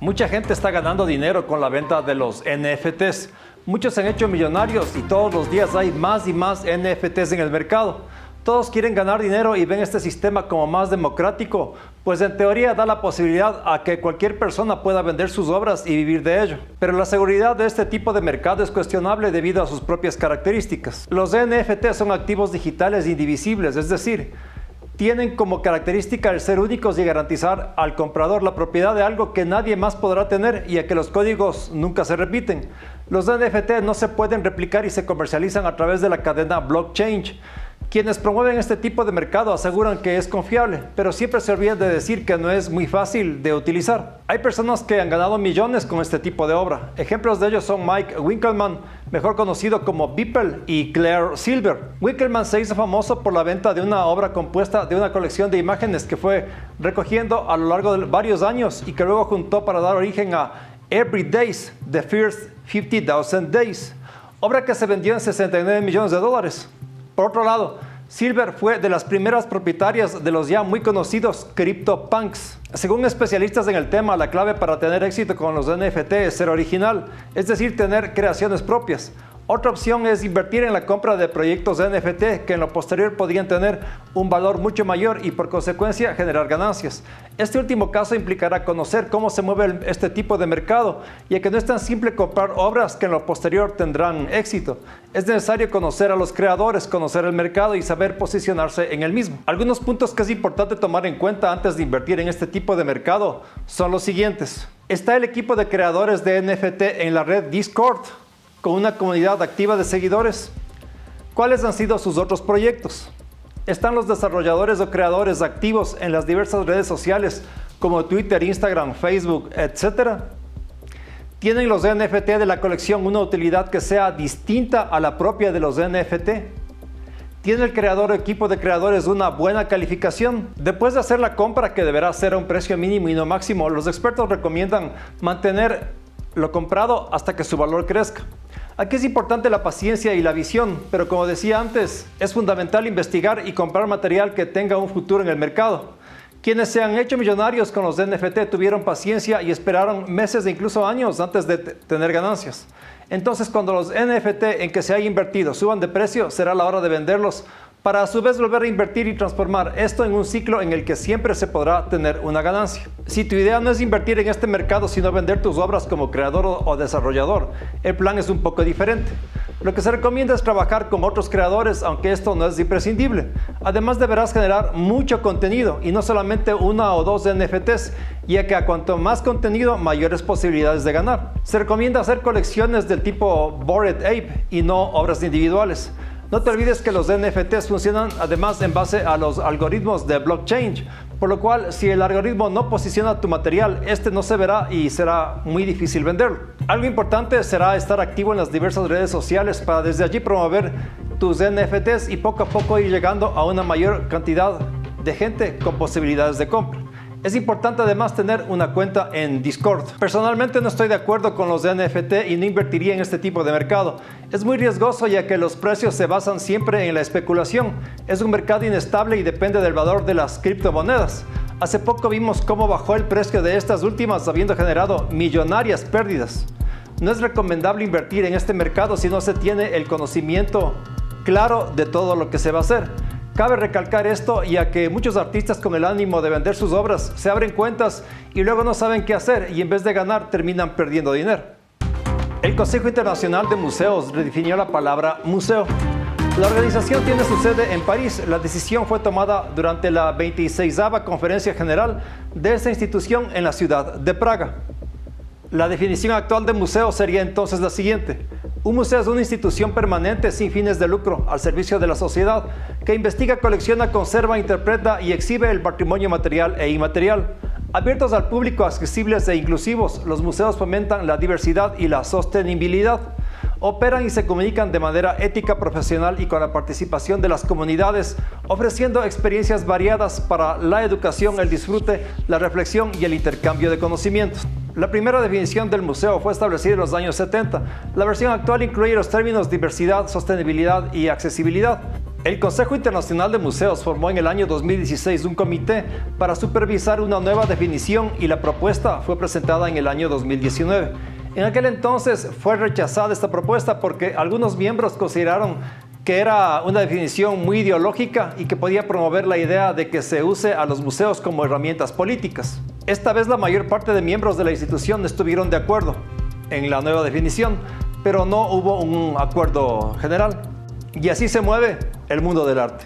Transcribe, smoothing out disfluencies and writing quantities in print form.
Mucha gente está ganando dinero con la venta de los NFTs. Muchos se han hecho millonarios y todos los días hay más y más NFTs en el mercado. Todos quieren ganar dinero y ven este sistema como más democrático, pues en teoría da la posibilidad a que cualquier persona pueda vender sus obras y vivir de ello. Pero la seguridad de este tipo de mercado es cuestionable debido a sus propias características. Los NFT son activos digitales indivisibles, es decir, tienen como característica el ser únicos y garantizar al comprador la propiedad de algo que nadie más podrá tener y a que los códigos nunca se repiten. Los NFT no se pueden replicar y se comercializan a través de la cadena blockchain. Quienes promueven este tipo de mercado aseguran que es confiable, pero siempre se olvidan de decir que no es muy fácil de utilizar. Hay personas que han ganado millones con este tipo de obra. Ejemplos de ellos son Mike Winkelmann, mejor conocido como Beeple, y Claire Silver. Winkelmann se hizo famoso por la venta de una obra compuesta de una colección de imágenes que fue recogiendo a lo largo de varios años y que luego juntó para dar origen a Every Days, The First 50,000 Days, obra que se vendió en $69 millones. Por otro lado, Silver fue de las primeras propietarias de los ya muy conocidos CryptoPunks. Según especialistas en el tema, la clave para tener éxito con los NFT es ser original, es decir, tener creaciones propias. Otra opción es invertir en la compra de proyectos NFT que en lo posterior podrían tener un valor mucho mayor y por consecuencia generar ganancias. Este último caso implicará conocer cómo se mueve este tipo de mercado, ya que no es tan simple comprar obras que en lo posterior tendrán éxito. Es necesario conocer a los creadores, conocer el mercado y saber posicionarse en el mismo. Algunos puntos que es importante tomar en cuenta antes de invertir en este tipo de mercado son los siguientes. Está el equipo de creadores de NFT en la red Discord, con una comunidad activa de seguidores. ¿Cuáles han sido sus otros proyectos? Están los desarrolladores o creadores activos en las diversas redes sociales como Twitter, Instagram, Facebook, etc. ¿Tienen los NFT de la colección una utilidad que sea distinta a la propia de los NFT? ¿Tiene el creador o equipo de creadores una buena calificación? Después de hacer la compra, que deberá ser a un precio mínimo y no máximo, los expertos recomiendan mantener lo comprado hasta que su valor crezca. Aquí es importante la paciencia y la visión, pero como decía antes, es fundamental investigar y comprar material que tenga un futuro en el mercado. Quienes se han hecho millonarios con los NFT tuvieron paciencia y esperaron meses e incluso años antes de tener ganancias. Entonces, cuando los NFT en que se haya invertido suban de precio, será la hora de venderlos para a su vez volver a invertir y transformar esto en un ciclo en el que siempre se podrá tener una ganancia. Si tu idea no es invertir en este mercado, sino vender tus obras como creador o desarrollador, el plan es un poco diferente. Lo que se recomienda es trabajar con otros creadores, aunque esto no es imprescindible. Además, deberás generar mucho contenido y no solamente una o dos NFTs, ya que a cuanto más contenido, mayores posibilidades de ganar. Se recomienda hacer colecciones del tipo Bored Ape y no obras individuales. No te olvides que los NFTs funcionan además en base a los algoritmos de blockchain, por lo cual si el algoritmo no posiciona tu material, este no se verá y será muy difícil venderlo. Algo importante será estar activo en las diversas redes sociales para desde allí promover tus NFTs y poco a poco ir llegando a una mayor cantidad de gente con posibilidades de compra. Es importante además tener una cuenta en Discord. Personalmente no estoy de acuerdo con los NFT y no invertiría en este tipo de mercado. Es muy riesgoso ya que los precios se basan siempre en la especulación. Es un mercado inestable y depende del valor de las criptomonedas. Hace poco vimos cómo bajó el precio de estas últimas habiendo generado millonarias pérdidas. No es recomendable invertir en este mercado si no se tiene el conocimiento claro de todo lo que se va a hacer. Cabe recalcar esto, ya que muchos artistas con el ánimo de vender sus obras se abren cuentas y luego no saben qué hacer y en vez de ganar terminan perdiendo dinero. El Consejo Internacional de Museos redefinió la palabra museo. La organización tiene su sede en París. La decisión fue tomada durante la 26ª Conferencia General de esta institución en la ciudad de Praga. La definición actual de museo sería entonces la siguiente. Un museo es una institución permanente sin fines de lucro al servicio de la sociedad que investiga, colecciona, conserva, interpreta y exhibe el patrimonio material e inmaterial. Abiertos al público, accesibles e inclusivos, los museos fomentan la diversidad y la sostenibilidad. Operan y se comunican de manera ética, profesional y con la participación de las comunidades, ofreciendo experiencias variadas para la educación, el disfrute, la reflexión y el intercambio de conocimientos. La primera definición del museo fue establecida en los años 70. La versión actual incluye los términos diversidad, sostenibilidad y accesibilidad. El Consejo Internacional de Museos formó en el año 2016 un comité para supervisar una nueva definición y la propuesta fue presentada en el año 2019. En aquel entonces fue rechazada esta propuesta porque algunos miembros consideraron que era una definición muy ideológica y que podía promover la idea de que se use a los museos como herramientas políticas. Esta vez la mayor parte de miembros de la institución estuvieron de acuerdo en la nueva definición, pero no hubo un acuerdo general. Y así se mueve el mundo del arte.